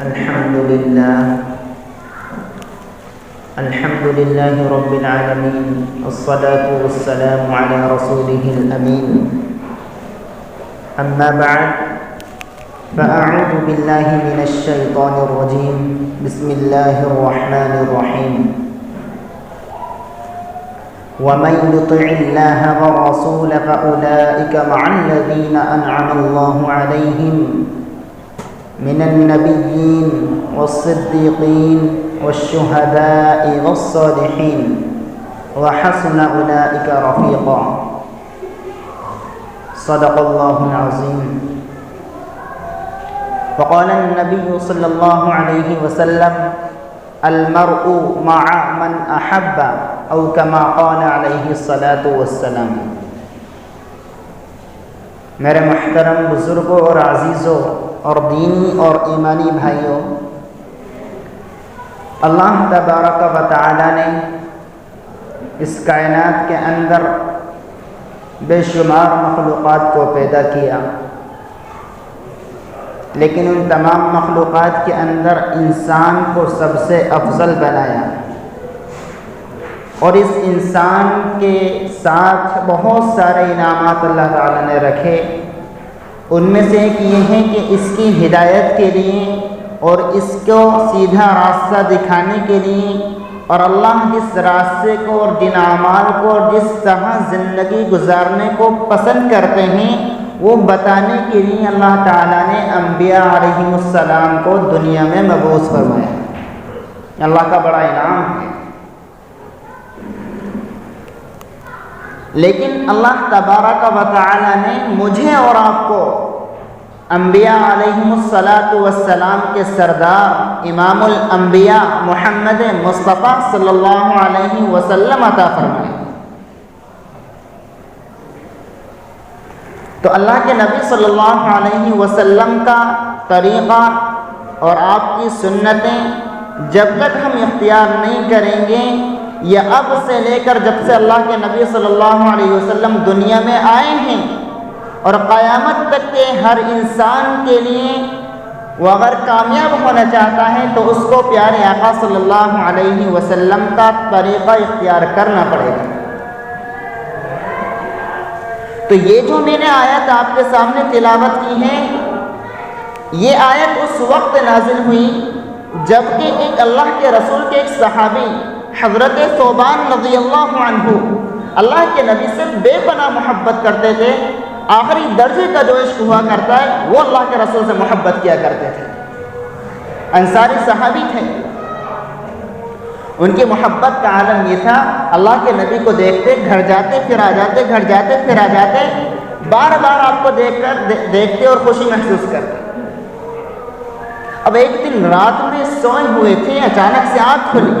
الحمد لله رب العالمين، الصلاة والسلام على رسوله الأمين. أما بعد، فأعوذ بالله من الشيطان الرجيم. بسم الله الرحمن الرحيم. ومن يطع الله والرسول فأولئك مع الذين أنعم الله عليهم من النبيين والصديقين والشهداء والصالحين وحسن أولئك رفيقا. صدق الله العظيم. وقال النبي صلى الله عليه وسلم: المرء مع من أحب، أو كما قال علیہ الصلاۃ والسلام. میرے محترم بزرگوں اور عزیزوں اور دینی اور ایمانی بھائیوں، اللہ تبارک و تعالی نے اس کائنات کے اندر بے شمار مخلوقات کو پیدا کیا، لیکن ان تمام مخلوقات کے اندر انسان کو سب سے افضل بنایا، اور اس انسان کے ساتھ بہت سارے انعامات اللہ تعالیٰ نے رکھے. ان میں سے ایک یہ ہے کہ اس کی ہدایت کے لیے اور اس کو سیدھا راستہ دکھانے کے لیے، اور اللہ جس راستے کو اور جن اعمال کو اور جس طرح زندگی گزارنے کو پسند کرتے ہیں وہ بتانے کے لیے اللہ تعالیٰ نے انبیاء علیہم السلام کو دنیا میں مبعوث فرمایا. اللہ کا بڑا انعام ہے. لیکن اللہ تبارک و تعالی نے مجھے اور آپ کو انبیاء علیہم السلام کے سردار امام الانبیاء محمد مصطفیٰ صلی اللہ علیہ وسلم عطا فرمائے. تو اللہ کے نبی صلی اللہ علیہ وسلم کا طریقہ اور آپ کی سنتیں جب تک ہم اختیار نہیں کریں گے، یا اب سے لے کر جب سے اللہ کے نبی صلی اللہ علیہ وسلم دنیا میں آئے ہیں اور قیامت تک کے ہر انسان کے لیے وہ اگر کامیاب ہونا چاہتا ہے تو اس کو پیارے آقا صلی اللہ علیہ وسلم کا طریقہ اختیار کرنا پڑے گا. تو یہ جو میں نے آیت آپ کے سامنے تلاوت کی ہے، یہ آیت اس وقت نازل ہوئی جبکہ ایک اللہ کے رسول کے ایک صحابی حضرت ثوبان رضی اللہ عنہ اللہ کے نبی سے بے پناہ محبت کرتے تھے. آخری درجے کا جو عشق ہوا کرتا ہے وہ اللہ کے رسول سے محبت کیا کرتے تھے. انصاری صحابی تھے. ان کی محبت کا عالم یہ تھا، اللہ کے نبی کو دیکھتے گھر جاتے پھر آ جاتے، گھر جاتے پھر آ جاتے، بار بار آپ کو دیکھتے اور خوشی محسوس کرتے. اب ایک دن رات میں سوئے ہوئے تھے، اچانک سے آنکھ کھلی،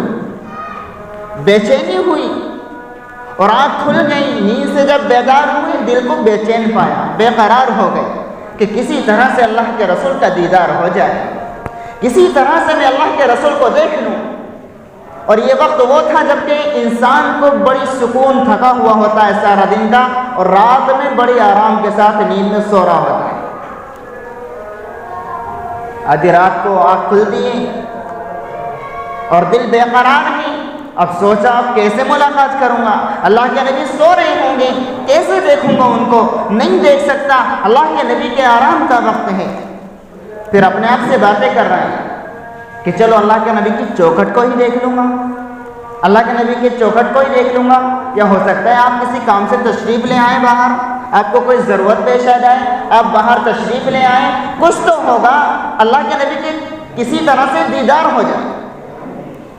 بے چینی ہوئی اور آنکھ کھل گئی. نیند سے جب بیدار ہوئی دل کو بے چین پایا، بے قرار ہو گئے کہ کسی طرح سے اللہ کے رسول کا دیدار ہو جائے، کسی طرح سے میں اللہ کے رسول کو دیکھ لوں. اور یہ وقت وہ تھا جب کہ انسان کو بڑی سکون، تھکا ہوا ہوتا ہے سارا دن کا، اور رات میں بڑی آرام کے ساتھ نیند میں سو رہا ہوتا ہے. آدھی رات کو آنکھ کھل دیے اور دل بے قرار ہے. اب سوچا اب کیسے ملاقات کروں گا، اللہ کے نبی سو رہے ہوں گے، کیسے دیکھوں گا ان کو، نہیں دیکھ سکتا، اللہ کے نبی کے آرام کا وقت ہے. پھر اپنے آپ سے باتیں کر رہے ہیں کہ چلو اللہ کے نبی کی چوکھٹ کو ہی دیکھ لوں گا، اللہ کے نبی کی چوکھٹ کو ہی دیکھ لوں گا. یا ہو سکتا ہے آپ کسی کام سے تشریف لے آئیں باہر، آپ کو کوئی ضرورت پیش آ جائے، آپ باہر تشریف لے آئیں، کچھ تو ہوگا، اللہ کے نبی کے کسی طرح سے دیدار ہو جائے.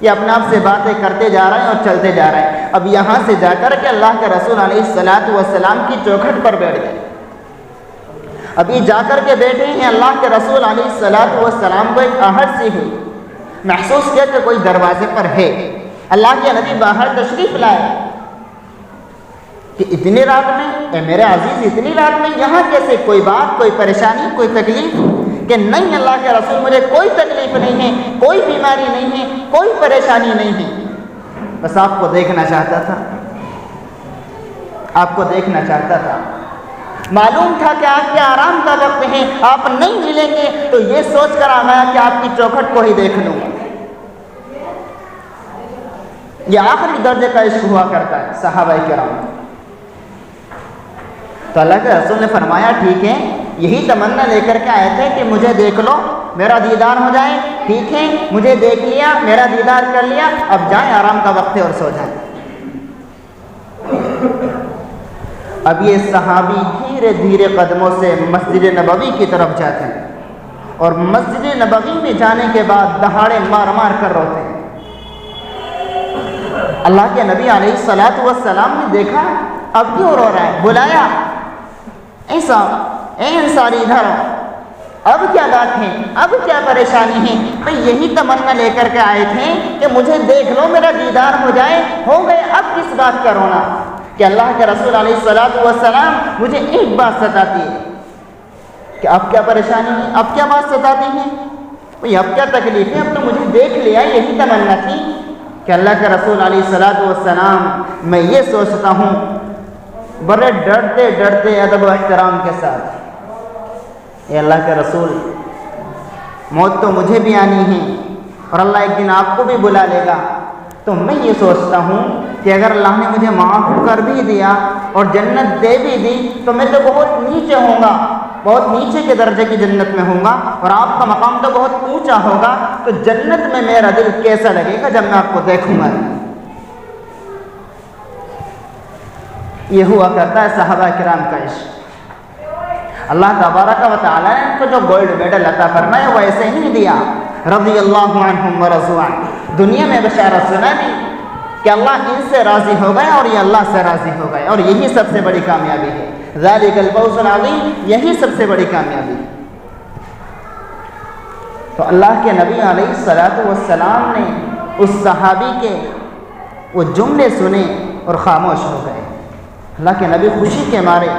یہ اپنے آپ سے باتیں کرتے جا رہے ہیں اور چلتے جا رہے ہیں. اب یہاں سے جا کر کے اللہ کے رسول علیہ السلام کی چوکھٹ پر بیٹھ گئے. ابھی جا کر کے بیٹھے ہیں، اللہ کے رسول علیہ السلام کو ایک آہٹ سی ہوئی، محسوس کیا کہ کوئی دروازے پر ہے. اللہ کے نبی باہر تشریف لائے کہ اتنی رات میں، اے میرے عزیز اتنی رات میں یہاں کیسے؟ کوئی بات، کوئی پریشانی، کوئی تکلیف؟ کہ نہیں اللہ کے رسول مجھے کوئی تکلیف نہیں ہے، کوئی بیماری نہیں ہے، کوئی پریشانی نہیں ہے، بس آپ کو دیکھنا چاہتا تھا، آپ کو دیکھنا چاہتا تھا. معلوم تھا کہ آپ کے آرام کا وقت ہے، آپ نہیں ملیں گے، تو یہ سوچ کر آ گیا کہ آپ کی چوکھٹ کو ہی دیکھ لوں۔ یہ آخری درجے کا عشق ہوا کرتا ہے صحابہ کرام۔ تو اللہ کے رسول نے فرمایا ٹھیک ہے، یہی تمنا لے کر کے آئے تھے کہ مجھے دیکھ لو، میرا دیدار ہو جائے، ٹھیک ہے، مجھے دیکھ لیا، میرا دیدار کر لیا، اب جائیں، آرام کا وقت ہے اور سو جائیں۔ اب یہ صحابی دھیرے دھیرے قدموں سے مسجد نبوی کی طرف جاتے ہیں، اور مسجد نبوی میں جانے کے بعد دہاڑے مار مار کر روتے ہیں۔ اللہ کے نبی علیہ الصلوۃ والسلام نے دیکھا اب کیوں رو رہا ہے، بلایا، ایسا اے انصاری ادھر، اب کیا بات ہے، اب کیا پریشانی ہے؟ بھئی یہی تمنا لے کر کے آئے تھے کہ مجھے دیکھ لو، میرا دیدار ہو جائے، ہو گئے، اب کس بات کا رونا؟ کہ اللہ کے رسول علیہ الصلوۃ والسلام مجھے ایک بات ستاتی ہے کہ اب کیا پریشانی ہے، اب کیا بات ستاتی ہے، بھئی اب کیا تکلیف ہے، اب تو مجھے دیکھ لیا، یہی تمنا تھی کہ اللہ کے رسول علیہ الصلوۃ والسلام میں یہ سوچتا ہوں بڑے ڈرتے ڈرتے ادب و احترام کے ساتھ، اے اللہ کے رسول، موت تو مجھے بھی آنی ہے اور اللہ ایک دن آپ کو بھی بلا لے گا، تو میں یہ سوچتا ہوں کہ اگر اللہ نے مجھے معاف کر بھی دیا اور جنت دے بھی دی تو میں تو بہت نیچے ہوں گا، بہت نیچے کے درجے کی جنت میں ہوں گا، اور آپ کا مقام تو بہت اونچا ہوگا، تو جنت میں میرا دل کیسا لگے گا جب میں آپ کو دیکھوں گا۔ یہ ہوا کرتا ہے صحابہ کرام کا عشق۔ اللہ تبارک و تعالیٰ نے ان کو جو گولڈ میڈل عطا فرمایا وہ ایسے نہیں دیا، رضی اللہ عنہم ورضوا عنہ، دنیا میں بشارت سنا دی کہ اللہ ان سے راضی ہو گئے اور یہ اللہ سے راضی ہو گئے، اور یہی سب سے بڑی کامیابی ہے، ذالک الفوز العظیم، یہی سب سے بڑی کامیابی ہے۔ تو اللہ کے نبی علیہ الصلوۃ والسلام نے اس صحابی کے وہ جملے سنے اور خاموش ہو گئے۔ اللہ کے نبی خوشی کے مارے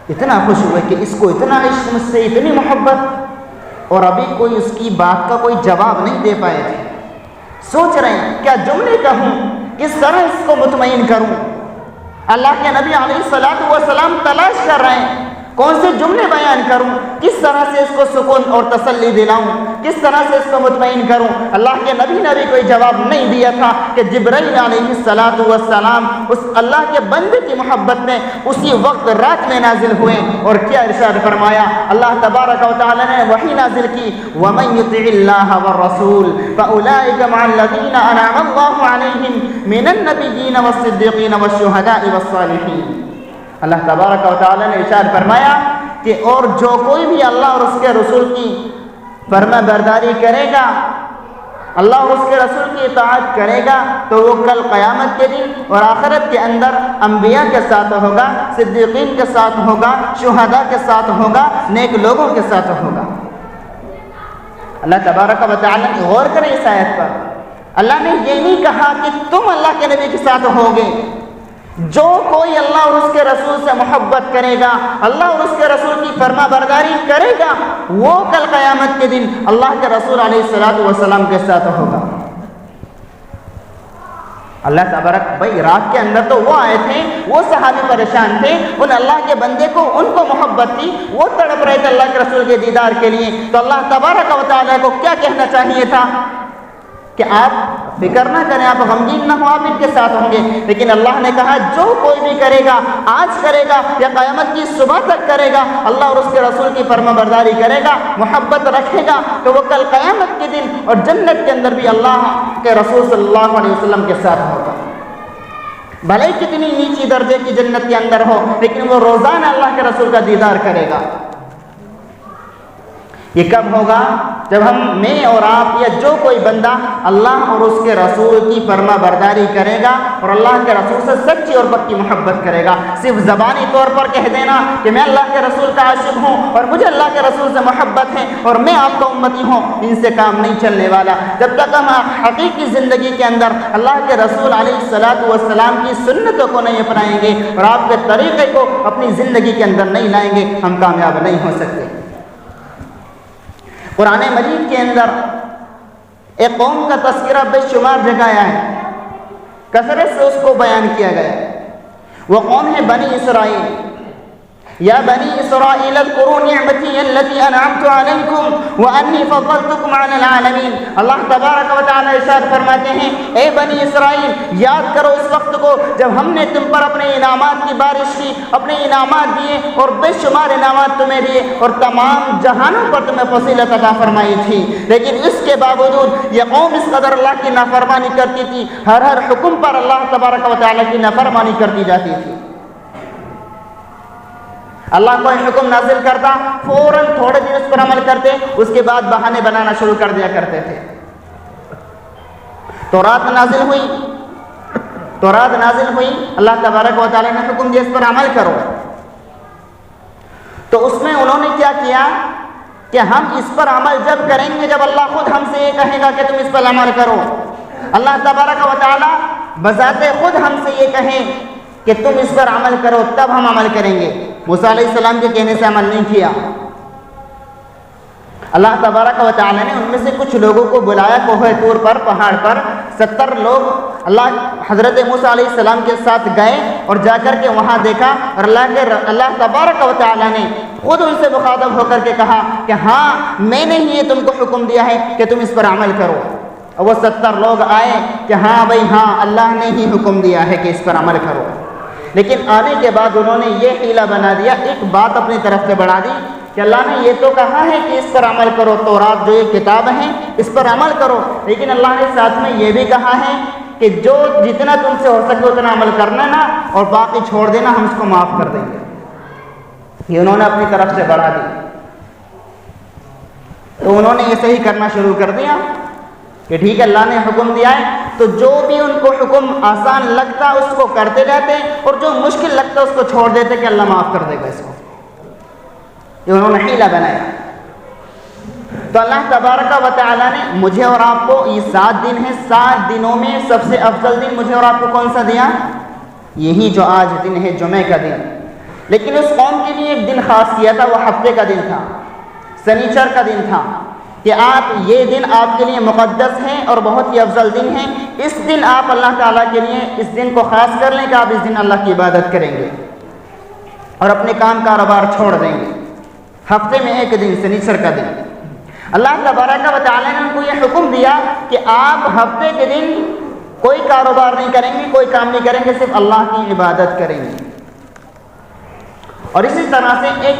اتنا خوش ہوئے کہ اس کو اتنا عشق، مجھ سے اتنی محبت، اور ابھی کوئی اس کی بات کا کوئی جواب نہیں دے پائے تھے۔ سوچ رہے ہیں کیا جملے کہوں، کس طرح اس کو مطمئن کروں۔ اللہ کے نبی علیہ الصلوۃ والسلام تلاش کر رہے ہیں کون سے جملے بیان کروں، کس طرح سے اس کو سکون اور تسلی دلاؤں، کس طرح سے اس کو مطمئن کروں۔ اللہ کے نبی نے بھی کوئی جواب نہیں دیا تھا کہ جبرائیل علیہ الصلوۃ والسلام اس اللہ کے بندے کی محبت میں اسی وقت رات میں نازل ہوئے، اور کیا ارشاد فرمایا، اللہ تبارک و تعالی نے وحی نازل کی، وَمَن يُطِعِ اللَّهَ وَالرَّسُولَ فَأُولَٰئِكَ مَعَ الَّذِينَ أَنْعَمَ اللَّهُ عَلَيْهِم مِّنَ النَّبِيِّينَ وَالصِّدِّيقِينَ وَالشُّهَدَاءِ وَالصَّالِحِينَ۔ اللہ تبارک و تعالی نے ارشاد فرمایا کہ اور جو کوئی بھی اللہ اور اس کے رسول کی فرما برداری کرے گا، اللہ اور اس کے رسول کی اطاعت کرے گا، تو وہ کل قیامت کے دن اور آخرت کے اندر انبیاء کے ساتھ ہوگا، صدیقین کے ساتھ ہوگا، شہداء کے ساتھ ہوگا، نیک لوگوں کے ساتھ ہوگا۔ اللہ تبارک و تعالی نے غور کریں اس آیت پر، اللہ نے یہ نہیں کہا کہ تم اللہ کے نبی کے ساتھ ہوگے، جو کوئی اللہ اور اس کے رسول سے محبت کرے گا، اللہ اور اس کے رسول کی فرما برداری کرے گا، وہ کل قیامت کے دن اللہ کے رسول علیہ الصلوۃ والسلام کے ساتھ ہوگا۔ اللہ تبارک، بھائی رات کے اندر تو وہ آئے تھے، وہ صحابی پریشان تھے، ان اللہ کے بندے کو ان کو محبت تھی، وہ تڑپ رہے تھے اللہ کے رسول کے دیدار کے لیے، تو اللہ تبارک و تعالیٰ کو کیا کہنا چاہیے تھا کہ آپ فکر نہ کریں، آپ غمگین نہ ہو، آپ ان کے ساتھ ہوں گے، لیکن اللہ نے کہا جو کوئی بھی کرے گا، آج کرے گا یا قیامت کی صبح تک کرے گا، اللہ اور اس کے رسول کی فرما برداری کرے گا، محبت رکھے گا، تو وہ کل قیامت کے دن اور جنت کے اندر بھی اللہ کے رسول صلی اللہ علیہ وسلم کے ساتھ ہوگا۔ بھلے کتنی نیچی درجے کی جنت کے اندر ہو، لیکن وہ روزانہ اللہ کے رسول کا دیدار کرے گا۔ یہ کب ہوگا؟ جب میں اور آپ یا جو کوئی بندہ اللہ اور اس کے رسول کی فرما برداری کرے گا اور اللہ کے رسول سے سچی اور پکی محبت کرے گا۔ صرف زبانی طور پر کہہ دینا کہ میں اللہ کے رسول کا عاشق ہوں اور مجھے اللہ کے رسول سے محبت ہے اور میں آپ کا امتی ہوں، ان سے کام نہیں چلنے والا۔ جب تک ہم حقیقی زندگی کے اندر اللہ کے رسول علیہ الصلوۃ والسلام کی سنتوں کو نہیں اپنائیں گے اور آپ کے طریقے کو اپنی زندگی کے اندر نہیں لائیں گے، ہم کامیاب نہیں ہو سکتے۔ قرآن مجید کے اندر ایک قوم کا تذکرہ بے شمار جگہ آیا ہے، کثرت سے اس کو بیان کیا گیا۔ وہ قوم ہے بنی اسرائیل۔ یا بنی اسرائیل اذکروا نعمتی التي انعمت علیکم وانی فضلتکم علی العالمین۔ اللہ تبارک و تعالی ارشاد فرماتے ہیں اے بنی اسرائیل یاد کرو اس وقت کو جب ہم نے تم پر اپنے انعامات کی بارش کی، اپنے انعامات دیے اور بے شمار انعامات تمہیں دیے اور تمام جہانوں پر تمہیں فضیلت عطا فرمائی تھی، لیکن اس کے باوجود یہ قوم اس قدر اللہ کی نافرمانی کرتی تھی، ہر حکم پر اللہ تبارک و تعالی کی نافرمانی کرتی جاتی تھی۔ اللہ کوئی حکم نازل کرتا فوراً تھوڑے دن اس پر عمل کرتے، اس کے بعد بہانے بنانا شروع کر دیا کرتے تھے۔ تورات نازل ہوئی، اللہ تبارک و تعالی نے حکم دیا اس پر عمل کرو، تو اس میں انہوں نے کیا کیا کہ ہم اس پر عمل جب کریں گے جب اللہ خود ہم سے یہ کہے گا کہ تم اس پر عمل کرو۔ اللہ تبارک و تعالی بذات خود ہم سے یہ کہیں کہ تم اس پر عمل کرو تب ہم عمل کریں گے۔ موسیٰ علیہ السلام کے کہنے سے عمل نہیں کیا۔ اللہ تبارک و تعالی نے ان میں سے کچھ لوگوں کو بلایا کوہ طور پر، پہاڑ پر 70 لوگ حضرت موسیٰ علیہ السلام کے ساتھ گئے اور جا کر کے وہاں دیکھا، اور اللہ تبارک و تعالی نے خود ان سے مخاطب ہو کر کے کہا کہ ہاں میں نے ہی تم کو حکم دیا ہے کہ تم اس پر عمل کرو۔ اور وہ 70 لوگ آئے کہ ہاں بھائی ہاں اللہ نے ہی حکم دیا ہے کہ اس پر عمل کرو، لیکن آنے کے بعد انہوں نے یہ حیلہ بنا دیا، ایک بات اپنی طرف سے بڑھا دی کہ اللہ نے یہ تو کہا ہے کہ اس پر عمل کرو، تورات جو یہ کتاب ہے اس پر عمل کرو، لیکن اللہ نے ساتھ میں یہ بھی کہا ہے کہ جو جتنا تم سے ہو سکے اتنا عمل کرنا نا، اور باقی چھوڑ دینا، ہم اس کو معاف کر دیں گے۔ یہ انہوں نے اپنی طرف سے بڑھا دی، تو انہوں نے یہ صحیح کرنا شروع کر دیا کہ ٹھیک ہے اللہ نے حکم دیا ہے تو جو بھی ان کو حکم آسان لگتا اس کو کرتے جاتے، اور جو مشکل لگتا اس کو چھوڑ دیتے کہ اللہ معاف کر دے گا اس کو۔ یہ انہوں نے حیلہ بنایا۔ تو اللہ تبارک و تعالی نے مجھے اور آپ کو یہ 7 دن ہیں، 7 دنوں میں سب سے افضل دن مجھے اور آپ کو کون سا دیا؟ یہی جو آج دن ہے، جمعے کا دن۔ لیکن اس قوم کے لیے ایک دن خاص کیا تھا، وہ ہفتے کا دن تھا، سنیچر کا دن تھا، کہ آپ یہ دن آپ کے لیے مقدس ہیں اور بہت ہی افضل دن ہے، اس دن آپ اللہ تعالیٰ کے لیے اس دن کو خاص کر لیں کہ آپ اس دن اللہ کی عبادت کریں گے اور اپنے کام کاروبار چھوڑ دیں گے۔ ہفتے میں ایک دن، سنیچر کا دن، اللہ تبارک و تعالیٰ نے ان کو یہ حکم دیا کہ آپ ہفتے کے دن کوئی کاروبار نہیں کریں گے، کوئی کام نہیں کریں گے، صرف اللہ کی عبادت کریں گے۔ اور اسی طرح سے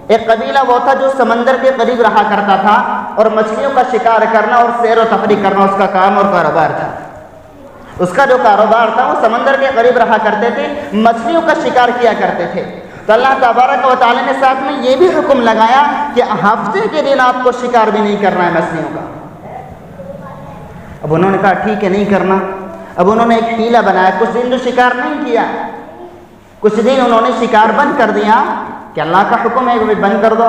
ایک قبیلہ وہ تھا جو سمندر کے قریب رہا کرتا تھا اور مچھلیوں کا شکار کرنا اور سیر و تفریح کرنا اس کا کام اور کاروبار تھا۔ اس کا جو کاروبار تھا وہ سمندر کے قریب رہا کرتے تھے، مچھلیوں کا شکار کیا کرتے تھے۔ تو اللہ تبارک و تعالی نے ساتھ میں یہ بھی حکم لگایا کہ ہفتے کے دن آپ کو شکار بھی نہیں کرنا ہے مچھلیوں کا۔ اب انہوں نے کہا ٹھیک ہے نہیں کرنا۔ اب انہوں نے ایک حیلہ بنایا، کچھ دن تو شکار نہیں کیا، کچھ دن انہوں نے شکار بند کر دیا کہ اللہ کا حکم ہے وہ بند کر دو،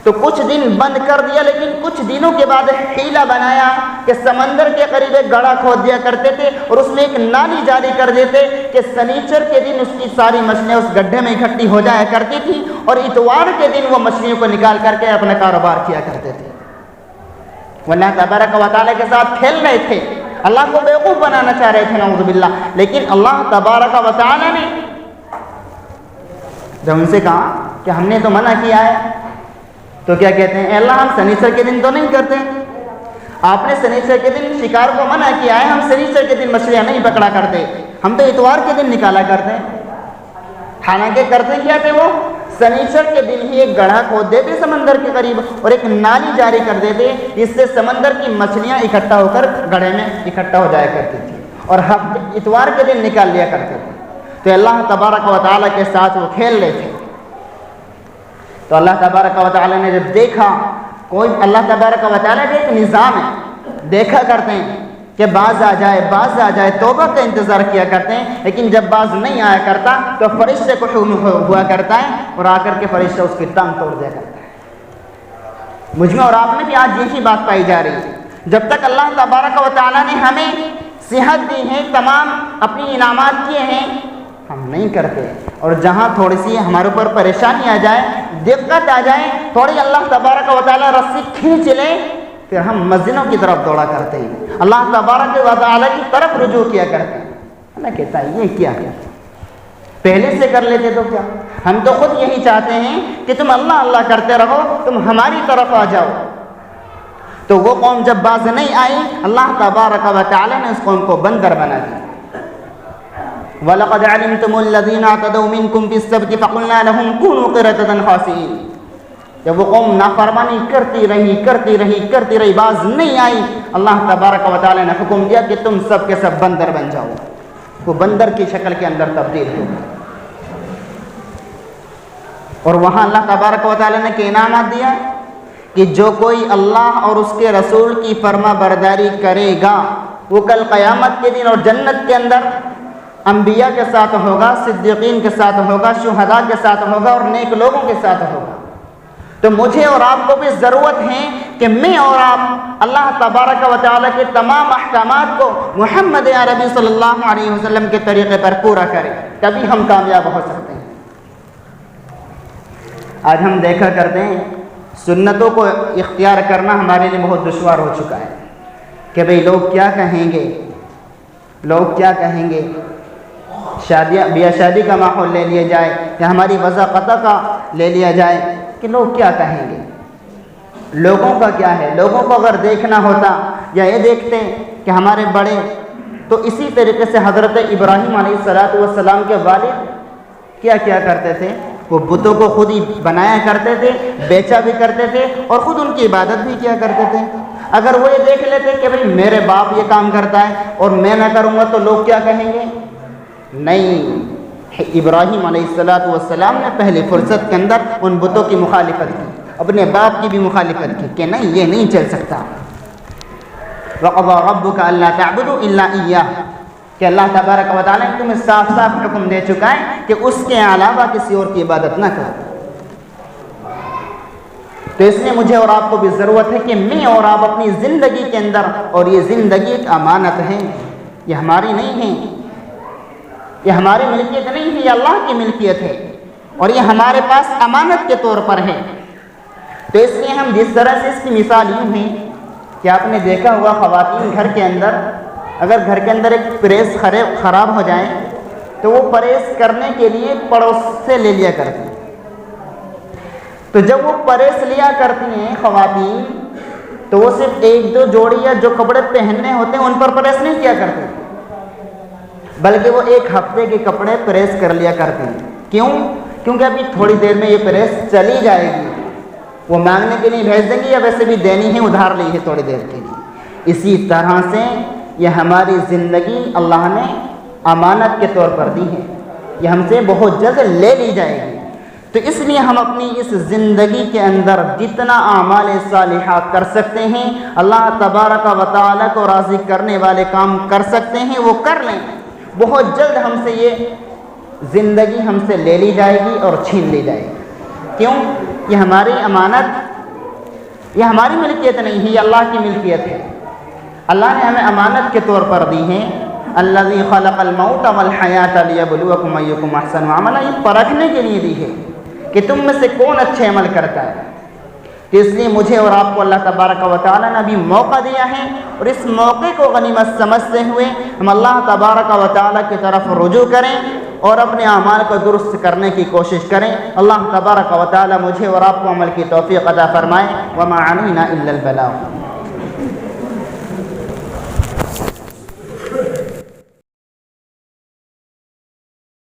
تو کچھ دن بند کر دیا، لیکن کچھ دنوں کے بعد حیلہ بنایا کہ سمندر کے قریب ایک گڑھا کھود دیا کرتے تھے اور اس میں ایک نالی جاری کر دیتے کہ سنیچر کے دن اس کی ساری مچھلیاں اس گڈھے میں اکٹھی ہو جایا کرتی تھی اور اتوار کے دن وہ مچھلیوں کو نکال کر کے اپنا کاروبار کیا کرتے تھے۔ وہ اللہ تبارک و تعالیٰ کے ساتھ کھیل رہے تھے، اللہ کو بیوقوف بنانا چاہ رہے تھے نعوذ باللہ، لیکن اللہ تبارک و تعالیٰ نے جب ان سے کہا کہ ہم نے تو منع کیا ہے، تو کیا کہتے ہیں؟ اے اللہ ہم سنیچر کے دن تو نہیں کرتے، آپ نے سنیچر کے دن شکار کو منع کیا ہے، ہم سنیچر کے دن مچھلیاں نہیں پکڑا کرتے، ہم تو اتوار کے دن نکالا کرتے ہیں۔ حالانکہ کرتے کیا تھے؟ وہ سنیچر کے دن ہی ایک گڑھا کھود دیتے سمندر کے قریب اور ایک نالی جاری کر دیتے جس سے سمندر کی مچھلیاں اکٹھا ہو کر گڑھے میں اکٹھا ہو جایا کرتی تھی اور اتوار کے دن نکال لیا کرتے تھے۔ تو اللہ تبارک و تعالیٰ کے ساتھ وہ کھیل رہے تھے۔ تو اللہ تبارک و تعالیٰ نے جب دیکھا، کوئی اللہ تبارک و تعالیٰ کا ایک نظام ہے، دیکھا کرتے ہیں کہ باز آ جائے، توبہ کا انتظار کیا کرتے ہیں، لیکن جب باز نہیں آیا کرتا تو فرشتے کو حکم ہوا کرتا ہے اور آ کر کے فرشتہ اس کی ٹانگ توڑ دیا کرتا ہے۔ مجھ میں اور آپ میں بھی آج یہی بات پائی جا رہی ہے، جب تک اللہ تبارک و تعالیٰ نے ہمیں صحت دی ہے، تمام اپنی انعامات کیے ہیں، ہم نہیں کرتے، اور جہاں تھوڑی سی ہمارے اوپر پریشانی آ جائے، دقت آ جائے، تھوڑی اللہ تبارک و تعالیٰ رسی کھینچ لے، پھر ہم مسجدوں کی طرف دوڑا کرتے ہیں، اللہ تبارک و تعالیٰ کی طرف رجوع کیا کرتے ہیں۔ اللہ کہتا ہے یہ کیا پہلے سے کر لیتے تو کیا؟ ہم تو خود یہی چاہتے ہیں کہ تم اللہ اللہ کرتے رہو، تم ہماری طرف آ جاؤ۔ تو وہ قوم جب باز نہیں آئی، اللہ تبارک و تعالی نے اس قوم کو بندر بنا دیا۔ وَلَقَدْ عَلِمْتُمُ الَّذِينَ اعْتَدَوْا مِنْكُمْ فِي السَّبْتِ فَقُلْنَا لَهُمْ كُونُوا قِرَدَةً خَاسِئِينَ۔ جب وہ قوم نافرمانی کرتی رہی، باز نہیں آئی، اللہ تبارک و تعالی نے حکم دیا کہ تم سب کے سب بندر بن جاؤ۔ وہ بندر کی شکل کے اندر تبدیل ہو، اور وہاں اللہ تبارک و تعالی نے کہ انعامات دیا کہ جو کوئی اللہ اور اس کے رسول کی فرما برداری کرے گا وہ کل قیامت کے دن اور جنت کے اندر انبیاء کے ساتھ ہوگا، صدیقین کے ساتھ ہوگا، شہداء کے ساتھ ہوگا اور نیک لوگوں کے ساتھ ہوگا۔ تو مجھے اور آپ کو بھی ضرورت ہے کہ میں اور آپ اللہ تبارک و تعالیٰ کے تمام احکامات کو محمد عربی صلی اللہ علیہ وسلم کے طریقے پر پورا کریں، تبھی ہم کامیاب ہو سکتے ہیں۔ آج ہم دیکھا کرتے ہیں سنتوں کو اختیار کرنا ہمارے لیے بہت دشوار ہو چکا ہے کہ بھئی لوگ کیا کہیں گے، لوگ کیا کہیں گے۔ شادیاں بیاہ شادی کا ماحول لے لیا جائے یا ہماری وضع قطع کا لے لیا جائے کہ لوگ کیا کہیں گے۔ لوگوں کا کیا ہے، لوگوں کو اگر دیکھنا ہوتا یا یہ دیکھتے کہ ہمارے بڑے تو اسی طریقے سے حضرت ابراہیم علیہ السلام کے والد کیا کیا کرتے تھے، وہ بتوں کو خود ہی بنایا کرتے تھے، بیچا بھی کرتے تھے اور خود ان کی عبادت بھی کیا کرتے تھے۔ اگر وہ یہ دیکھ لیتے کہ بھئی میرے باپ یہ کام کرتا ہے اور میں نہ کروں گا تو لوگ کیا کہیں گے، نہیں، ابراہیم علیہ السلام نے پہلی فرصت کے اندر ان بتوں کی مخالفت کی، اپنے باپ کی بھی مخالفت کی کہ نہیں، یہ نہیں چل سکتا۔ وَقَضَىٰ رَبُّكَ أَلَّا تَعْبُدُوا إِلَّا إِيَّاهُ، کہ اللہ تبارک و تعالیٰ نے تمہیں صاف صاف حکم دے چکا ہے کہ اس کے علاوہ کسی اور کی عبادت نہ کرو۔ تو اس لیے مجھے اور آپ کو بھی ضرورت ہے کہ میں اور آپ اپنی زندگی کے اندر، اور یہ زندگی ایک امانت ہے، یہ ہماری نہیں ہے، یہ ہماری ملکیت نہیں ہے، یہ اللہ کی ملکیت ہے اور یہ ہمارے پاس امانت کے طور پر ہے۔ تو اس لیے ہم جس طرح سے اس کی مثال یوں ہے کہ آپ نے دیکھا ہوگا خواتین گھر کے اندر، اگر گھر کے اندر ایک پریس خراب ہو جائے تو وہ پریس کرنے کے لیے پڑوس سے لے لیا کرتی ہیں۔ تو جب وہ پریس لیا کرتی ہیں خواتین تو وہ صرف ایک دو جوڑی یا جو کپڑے پہننے ہوتے ہیں ان پر پریس نہیں کیا کرتی، بلکہ وہ ایک ہفتے کے کپڑے پریس کر لیا کرتے ہیں۔ کیوں؟ کیونکہ ابھی تھوڑی دیر میں یہ پریس چلی جائے گی، وہ مانگنے کے لیے بھیج دیں گی یا ویسے بھی دینی ہے، ادھار لی ہے تھوڑی دیر کے لیے۔ اسی طرح سے یہ ہماری زندگی اللہ نے امانت کے طور پر دی ہے، یہ ہم سے بہت جلد لے لی جائے گی۔ تو اس لیے ہم اپنی اس زندگی کے اندر جتنا اعمال صالحات کر سکتے ہیں، اللہ تبارک و تعالیٰ کو راضی کرنے والے کام کر سکتے ہیں، وہ کر لیں۔ بہت جلد ہم سے یہ زندگی ہم سے لے لی جائے گی اور چھین لی جائے گی۔ کیوں؟ یہ ہماری امانت، یہ ہماری ملکیت نہیں ہے، یہ اللہ کی ملکیت ہے۔ اللہ نے ہمیں امانت کے طور پر دی ہے، الذی خلق الموت والحیات لیبلوکم ایکم احسن عملا، یہ پرکھنے کے لیے دی ہے کہ تم میں سے کون اچھے عمل کرتا ہے۔ تو اس لیے مجھے اور آپ کو اللہ تبارک و تعالیٰ نے ابھی موقع دیا ہے، اور اس موقع کو غنیمت سمجھتے ہوئے ہم اللہ تبارک و تعالیٰ کی طرف رجوع کریں اور اپنے اعمال کو درست کرنے کی کوشش کریں۔ اللہ تبارک و تعالیٰ مجھے اور آپ کو عمل کی توفیق عطا فرمائے۔ وما علینا الا البلاغ۔